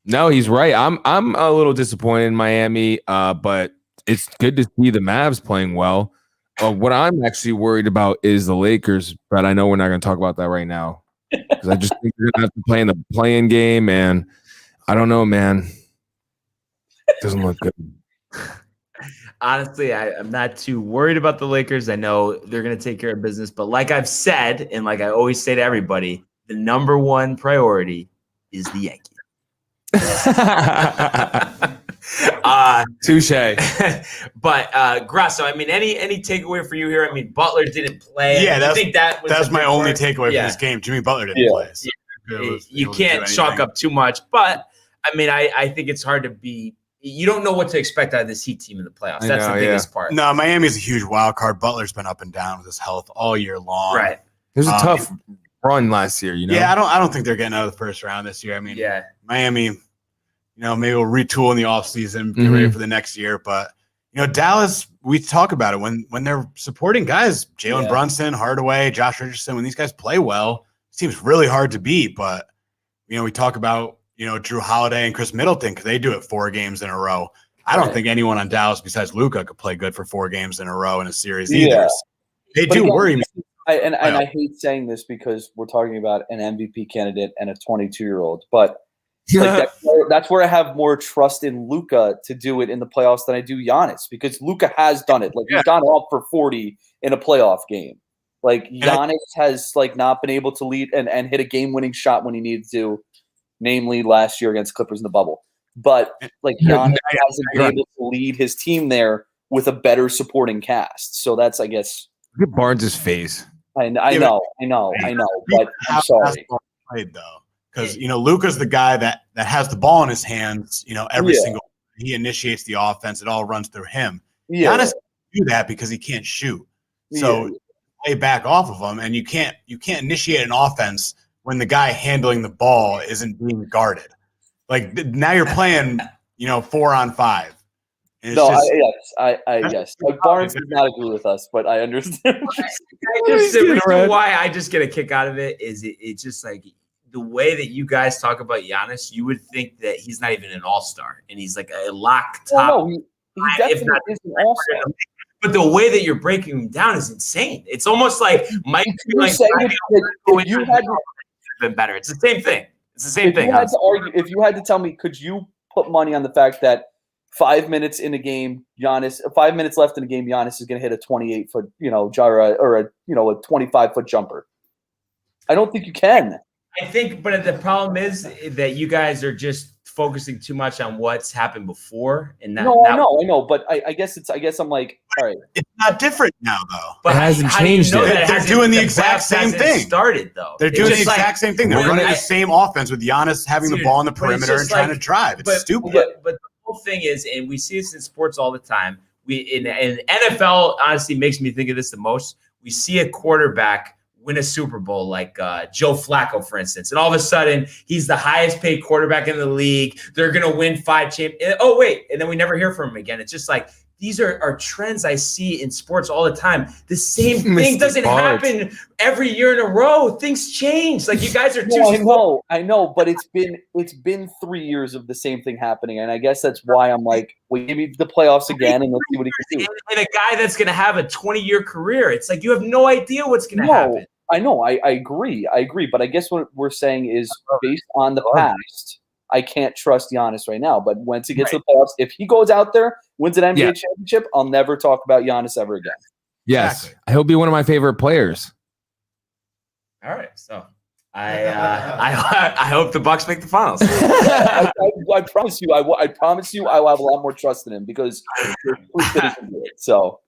No, he's right. I'm a little disappointed in Miami, but it's good to see the Mavs playing well. What I'm actually worried about is the Lakers, but I know we're not going to talk about that right now. Because I just think they're going to have to play in the play-in game, and I don't know, man. It doesn't look good. Honestly, I'm not too worried about the Lakers. I know they're going to take care of business. But like I've said, and like I always say to everybody, the number one priority is the Yankees. Touche. But Grasso, I mean, any takeaway for you here? I mean, Butler didn't play. Yeah, I think that was my only part. takeaway from this game. Jimmy Butler didn't play. So you can't chalk up too much, but I mean, I think it's hard to be. You don't know what to expect out of this Heat team in the playoffs. That's the biggest part. No, Miami's a huge wild card. Butler's been up and down with his health all year long. Right. It was a tough run last year, Yeah, I don't think they're getting out of the first round this year. I mean, Miami, maybe we'll retool in the offseason, get ready for the next year. But Dallas, we talk about it when they're supporting guys, Jalen Brunson, Hardaway, Josh Richardson. When these guys play well, it seems really hard to beat. But we talk about Drew Holiday and Chris Middleton because they do it 4 games in a row. I don't think anyone on Dallas besides Luka could play good for 4 games in a row in a series either. They do worry me. I hate saying this because we're talking about an MVP candidate and a 22-year-old, but that's where I have more trust in Luka to do it in the playoffs than I do Giannis because Luka has done it. He's gone off for 40 in a playoff game. Giannis has not been able to lead and hit a game-winning shot when he needed to, namely last year against Clippers in the bubble. But Giannis hasn't been able to lead his team there with a better supporting cast. So that's, I guess. Look at Barnes' face. I know. But I'm sorry. Played though. Because Luka's the guy that has the ball in his hands. Every single he initiates the offense. It all runs through him. Giannis can't do that because he can't shoot. So play back off of him, and you can't initiate an offense when the guy handling the ball isn't being guarded. Now you're playing 4-on-5. Yes. Barnes does not agree with us, but I understand. The reason why I just get a kick out of it is it's just the way that you guys talk about Giannis, you would think that he's not even an all-star, and he's like a lock top. He definitely is an all-star. But the way that you're breaking him down is insane. It's almost like Mike. If you had been better, it's the same thing. It's the same thing. If you had to tell me, could you put money on the fact that 5 minutes in a game, 5 minutes left in the game, Giannis is going to hit a 28-foot, gyra or a 25-foot jumper. I don't think you can. I think, but the problem is that you guys are just focusing too much on what's happened before, and I know, but I guess I'm like, all right, It's not different now, though. But It hasn't changed yet. They're doing the exact same thing. Started though. They're doing the exact same thing. They're running the same offense with Giannis having the ball on the perimeter and trying to drive. It's stupid. But the whole thing is, and we see this in sports all the time. In NFL, honestly, makes me think of this the most. We see a quarterback win a Super Bowl like Joe Flacco, for instance, and all of a sudden he's the highest paid quarterback in the league. They're gonna win 5 championships. Oh wait, and then we never hear from him again. It's just like these are trends I see in sports all the time. The same thing doesn't happen every year in a row. Things change. Like you guys are too. I know, but it's been 3 years of the same thing happening, and I guess that's why I'm like, well, give me the playoffs again, and let's see what he can do. And a guy that's going to have a 20-year career, it's like you have no idea what's going to happen. I know, I agree, but I guess what we're saying is based on the past, I can't trust Giannis right now. But once he gets to the playoffs, if he goes out there, wins an NBA championship, I'll never talk about Giannis ever again. Yes, exactly. He'll be one of my favorite players. All right, so I hope the Bucks make the finals. I promise you, I promise you, I will have a lot more trust in him because so.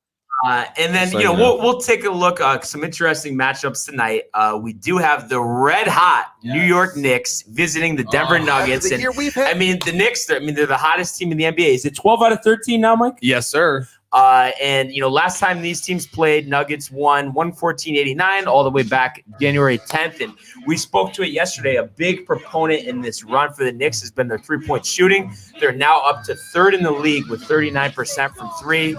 And then we'll take a look at some interesting matchups tonight. We do have the red hot New York Knicks visiting the Denver Nuggets, and the Knicks. They're the hottest team in the NBA. Is it 12 out of 13 now, Mike? Yes, sir. And last time these teams played, Nuggets won 114-89 all the way back January 10th, and we spoke to it yesterday. A big proponent in this run for the Knicks has been their three-point shooting. They're now up to third in the league with 39% from three.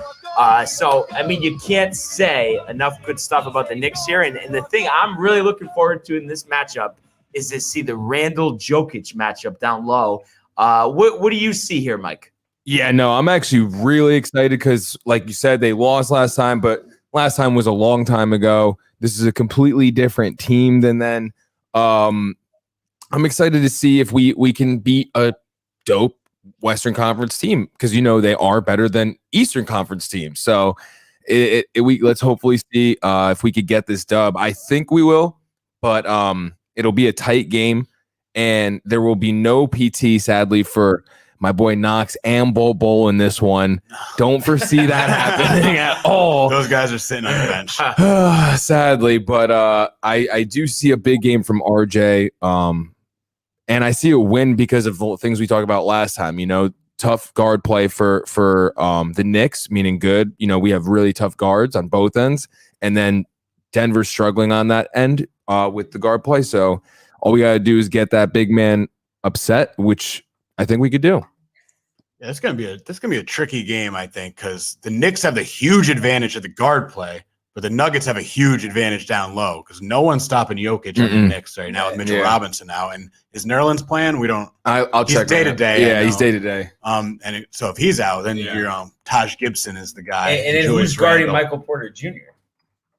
So you can't say enough good stuff about the Knicks here. And the thing I'm really looking forward to in this matchup is to see the Randall Jokic matchup down low. What do you see here, Mike? Yeah, no, I'm actually really excited because, like you said, they lost last time, but last time was a long time ago. This is a completely different team than then. I'm excited to see if we can beat a dope Western Conference team because they are better than Eastern Conference teams. So let's hopefully see if we could get this dub. I think we will, but it'll be a tight game, and there will be no PT, sadly, for my boy Knox and Bol in this one. Don't foresee that happening at all. Those guys are sitting on the bench. Sadly, but I do see a big game from RJ. And I see a win because of the things we talked about last time. Tough guard play for the Knicks, meaning good. We have really tough guards on both ends. And then Denver's struggling on that end with the guard play. So all we got to do is get that big man upset, which I think we could do. Yeah, this gonna be a tricky game, I think, because the Knicks have the huge advantage of the guard play, but the Nuggets have a huge advantage down low because no one's stopping Jokic on the Knicks right now with Mitchell Robinson now. And is Nerlens playing? We don't. I'll check day to day. Yeah, he's day to day. So if he's out, then you're Taj Gibson is the guy. And then who's guarding Michael Porter Jr.?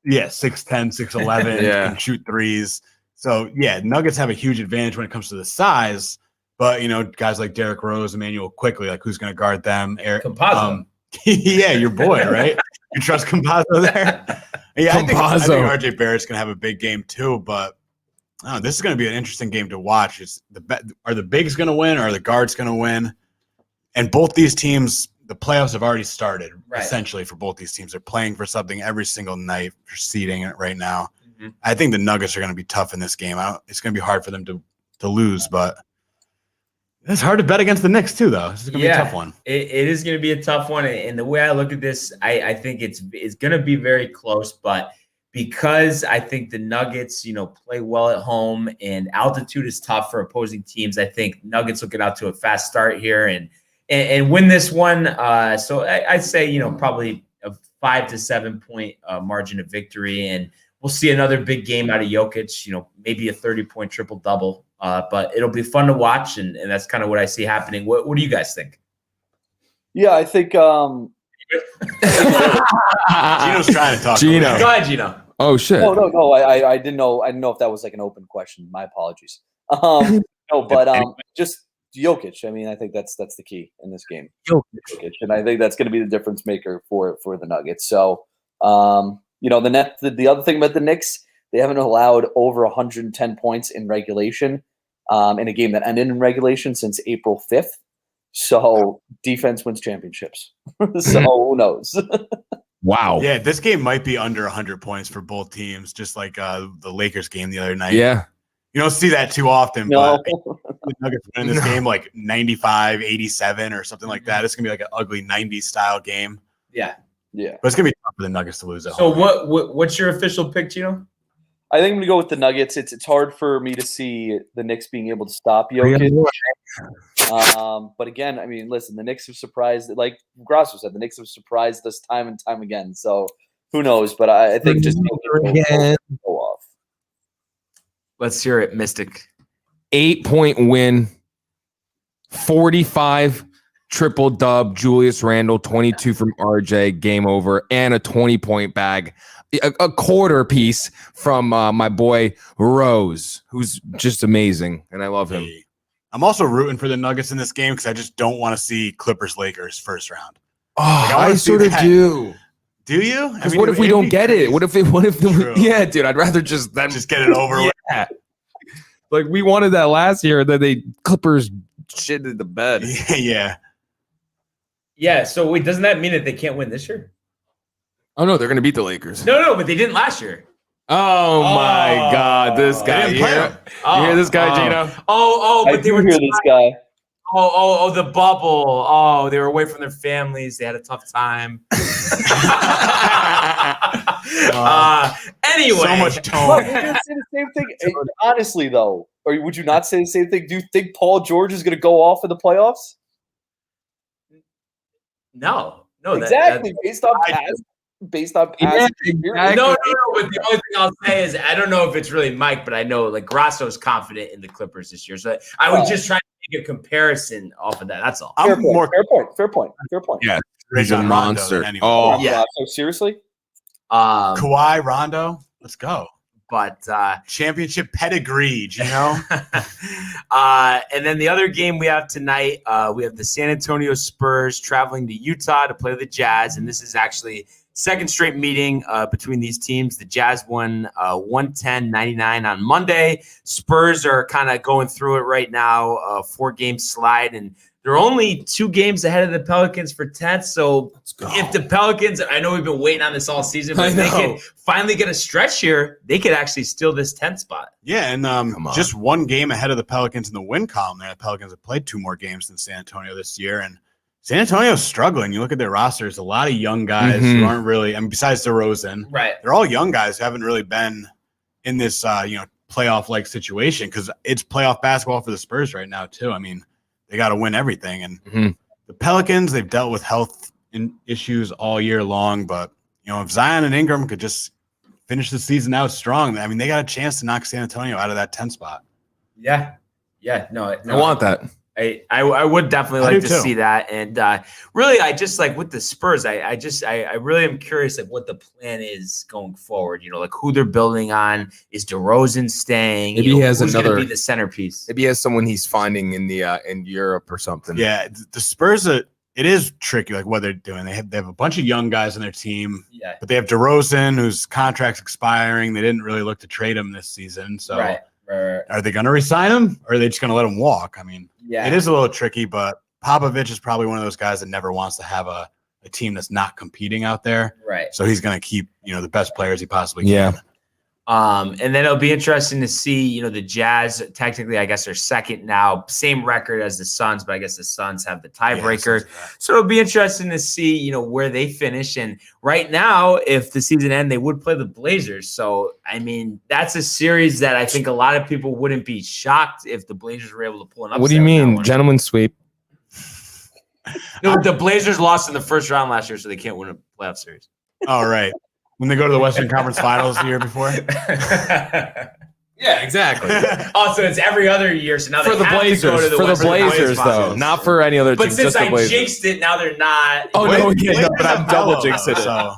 Yeah, 6'10", 6'11", can shoot threes. So Nuggets have a huge advantage when it comes to the size. But guys like Derrick Rose, Emmanuel Quickly, like who's going to guard them? Campazzo. Yeah, your boy, right? You trust Campazzo there? Yeah, I think RJ Barrett's going to have a big game too. But this is going to be an interesting game to watch. Are the bigs going to win? Or are the guards going to win? And both these teams, the playoffs have already started. Essentially, for both these teams, they're playing for something every single night. For seeding it right now. Mm-hmm. I think the Nuggets are going to be tough in this game. It's going to be hard for them to lose, but. It's hard to bet against the Knicks too, though. This is gonna be a tough one. It is gonna be a tough one, and the way I look at this, I think it's gonna be very close. But because I think the Nuggets, play well at home, and altitude is tough for opposing teams, I think Nuggets will get out to a fast start here and win this one. So I'd say probably a 5 to 7 point margin of victory, and we'll see another big game out of Jokic. Maybe a 30-point triple double. But it'll be fun to watch, and that's kind of what I see happening. What do you guys think? Yeah, I think Gino's trying to talk. Gino. Go ahead, Gino. Oh shit. No. I didn't know. I didn't know if that was like an open question. My apologies. No, but just Jokic. I mean, I think that's the key in this game. Jokic, and I think that's going to be the difference maker for the Nuggets. So, the other thing about the Knicks, they haven't allowed over 110 points in regulation in a game that ended in regulation since April 5th. So defense wins championships. So who knows? Wow. Yeah, this game might be under 100 points for both teams, just like the Lakers game the other night. Yeah. You don't see that too often, No. but the Nuggets win this game like 95-87 or something like that. It's going to be like an ugly 90s style game. Yeah. Yeah. But it's going to be tough for the Nuggets to lose at So home. what's your official pick, Gino? I think I'm going to go with the Nuggets. It's hard for me to see the Knicks being able to stop Jokic. But again, I mean, listen, the Knicks have surprised, like Grasso said, the Knicks have surprised us time and time again. So who knows? But I think just go off. Let's hear it, Mystic. 8-point win, 45 triple dub, Julius Randle, 22 from RJ, game over, and a 20-point bag. A quarter piece from my boy Rose, who's just amazing, and I love him. I'm also rooting for the Nuggets in this game because I just don't want to see Clippers-Lakers first round. Oh, I I sort of do. Do you? Because what if we don't get it? What if yeah, dude, I'd rather just get it over with. Yeah. Like we wanted that last year, that they Clippers shitted the bed. Yeah. Yeah, so wait, doesn't that mean that they can't win this year? Oh no, they're gonna beat the Lakers. No, but they didn't last year. Oh my God, this guy! They You didn't play hear this guy, Gino? But they were hear this guy. the bubble. Oh, they were away from their families. They had a tough time. Anyway, So much Look, tone. you're gonna say the same thing. Honestly, though, or would you not say the same thing? Do you think Paul George is going to go off in the playoffs? No, Exactly. Based on past. Yeah, No, but the only thing I'll say is I don't know if it's really Mike, but I know like Grasso's confident in the Clippers this year. So I was just trying to make a comparison off of that. That's all. Fair point. Yeah, He's a monster. Oh, yeah. So seriously, Kawhi, Rondo, let's go. But Championship pedigree, you know. and then the other game we have tonight, we have the San Antonio Spurs traveling to Utah to play the Jazz, and this is actually second straight meeting between these teams. The Jazz won 110-99 on Monday. Spurs are kind of going through it right now, 4-game slide, and they're only 2 games ahead of the Pelicans for 10th. So if the Pelicans, I know we've been waiting on this all season, but if they can finally get a stretch here, they could actually steal this 10th spot. Yeah, and just 1 game ahead of the Pelicans in the win column there. The Pelicans have played 2 more games than San Antonio this year, and San Antonio's struggling. You look at their rosters, a lot of young guys who aren't really, besides DeRozan, Right. they're all young guys who haven't really been in this, playoff-like situation because it's playoff basketball for the Spurs right now, too. I mean, they got to win everything. And the Pelicans, they've dealt with health issues all year long. But, if Zion and Ingram could just finish the season out strong, I mean, they got a chance to knock San Antonio out of that 10 spot. Yeah. No, I want that. I would definitely like to see that. And really, I just like with the Spurs, I really am curious like what the plan is going forward. Like who they're building on. Is DeRozan staying? Maybe he has who's another gonna be the centerpiece. Maybe he has someone he's finding in the in Europe or something. Yeah, the Spurs, it is tricky like what they're doing. They have a bunch of young guys on their team. Yeah. But they have DeRozan, whose contract's expiring. They didn't really look to trade him this season. So Right. Are they going to resign him, or are they just going to let him walk? I mean, Yeah. it is a little tricky, but Popovich is probably one of those guys that never wants to have a team that's not competing out there. Right. So he's going to keep, the best players he possibly Yeah. can. And then it'll be interesting to see, the Jazz, technically, I guess they're second now, same record as the Suns, but I guess the Suns have the tiebreaker. So it'll be interesting to see, where they finish. And right now, if the season ends, they would play the Blazers. So, I mean, that's a series that I think a lot of people wouldn't be shocked if the Blazers were able to pull an upset. What do you mean, gentlemen sweep? No, the Blazers lost in the first round last year, so they can't win a playoff series. All right. When they go to the Western Conference Finals the year before. Yeah, exactly. Also, it's every other year, so now For they the have Blazers, to go to the for the Western Conference Blazers though, Finals. not for any other team. But since just the I Blazers. jinxed it, now they're not. Oh no, Blazers but I'm have double Melo, jinxing it. so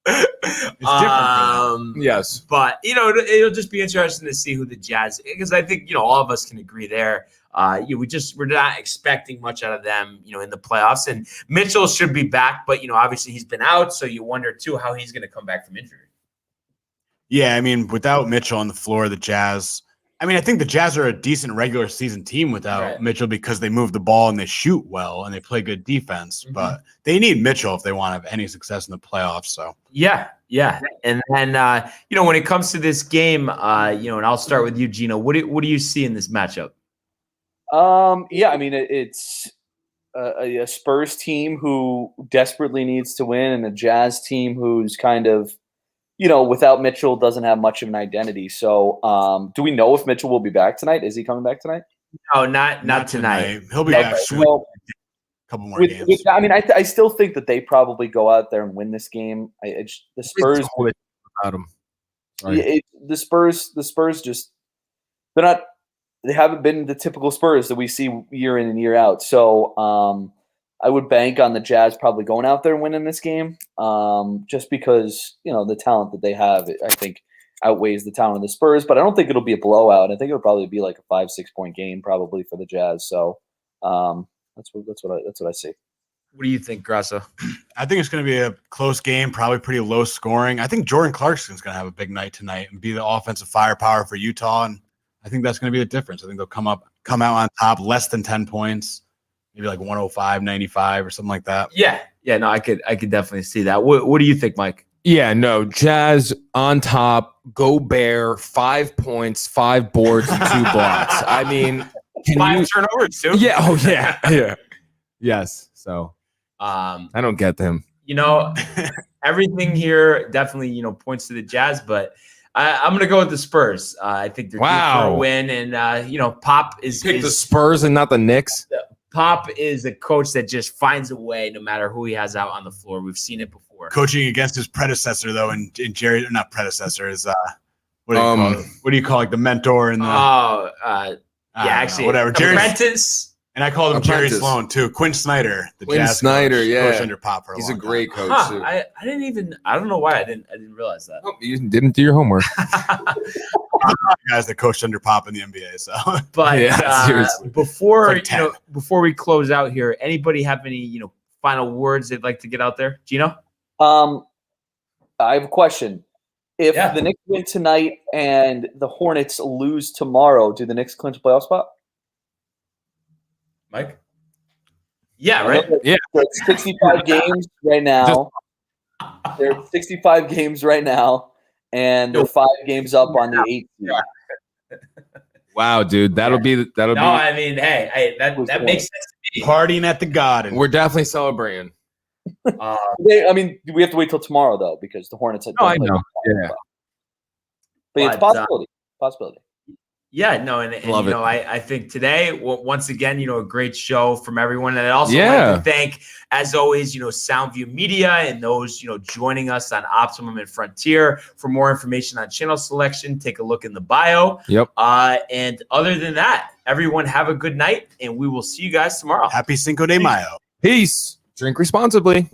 different Yes. But, it'll just be interesting to see who the Jazz, because I think, all of us can agree there. We're not expecting much out of them, in the playoffs. And Mitchell should be back, but, obviously he's been out. So you wonder, too, how he's going to come back from injury. Yeah, I mean, without Mitchell on the floor, the Jazz, I think the Jazz are a decent regular season team without Mitchell because they move the ball and they shoot well and they play good defense. Mm-hmm. But they need Mitchell if they want to have any success in the playoffs. So yeah. And then when it comes to this game, and I'll start with you, Gino. What do you see in this matchup? It's a Spurs team who desperately needs to win, and a Jazz team who's kind of, without Mitchell, doesn't have much of an identity. So, do we know if Mitchell will be back tonight? Is he coming back tonight? No, not tonight. He'll be back soon. A couple more games. I still think that they probably go out there and win this game. The Spurs without him. The Spurs just they haven't been the typical Spurs that we see year in and year out. So I would bank on the Jazz probably going out there and winning this game, just because the talent that they have, I think, outweighs the talent of the Spurs. But I don't think it'll be a blowout. I think it'll probably be like a 5-6 point game probably for the Jazz. So that's what I see. What do you think, Grasso? I think it's going to be a close game, probably pretty low scoring. I think Jordan Clarkson's going to have a big night tonight and be the offensive firepower for Utah, and I think that's going to be the difference. I think they'll come out on top, less than 10 points, maybe like 105, 95 or something like that. Yeah. No, I could definitely see that. What do you think, Mike? Yeah, no, Jazz on top, go Bear, 5 points, 5 boards, and 2 blocks. I mean, 5 turnovers too. Yeah. Oh, yeah. Yes. So, I don't get them. Everything here definitely, points to the Jazz, but I'm going to go with the Spurs. I think they're due for a win, and Pop is the Spurs and not the Knicks. Pop is a coach that just finds a way, no matter who he has out on the floor. We've seen it before. Coaching against his predecessor, though, and Jerry, not predecessor, is what do you call like the mentor and the whatever. Apprentice. And I called him Jerry Sloan too. Quinn Snyder, the Jazz coach, coach under Pop for a He's long a great time. coach too. I don't know why I didn't realize that. Oh, you didn't do your homework. Guys that coached under Pop in the NBA. So, but seriously. before we close out here, anybody have any final words they'd like to get out there? Gino? I have a question. If the Knicks win tonight and the Hornets lose tomorrow, do the Knicks clinch a playoff spot? Mike? Yeah, right? Yeah. They're 65 games right now. They're 65 games right now, and they're 5 games up on the 8th seed. Wow, dude. That'll be. I mean, hey, that makes sense to me. Partying at the Garden. We're definitely celebrating. We have to wait till tomorrow, though, because the Hornets have I know. Yeah. But it's a possibility. Possibility. Yeah, no, and Love it. I think today, once again, a great show from everyone. And I'd also like to thank, as always, Soundview Media and those, joining us on Optimum and Frontier. For more information on channel selection, take a look in the bio. Yep. And other than that, everyone have a good night, and we will see you guys tomorrow. Happy Cinco de Mayo. Peace. Drink responsibly.